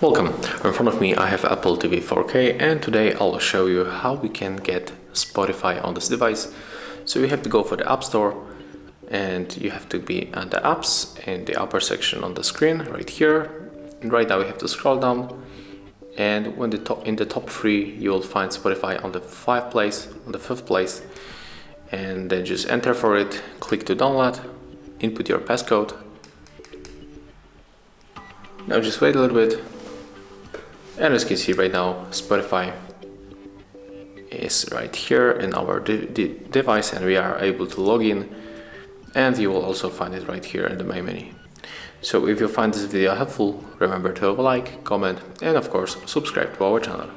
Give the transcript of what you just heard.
Welcome. In front of me I have Apple TV 4K, and today I'll show you how we can get Spotify on this device. So you have to go for the App Store, and you have to be at the apps in the upper section on the screen right here. And right now we have to scroll down, and in the top 3 you will find Spotify on the 5th place, and then just enter for it, click to download, input your passcode. Now just wait a little bit. And as you can see right now, Spotify is right here in our device, and we are able to log in, and you will also find it right here in the main menu. So if you find this video helpful, remember to like, comment, and of course subscribe to our channel.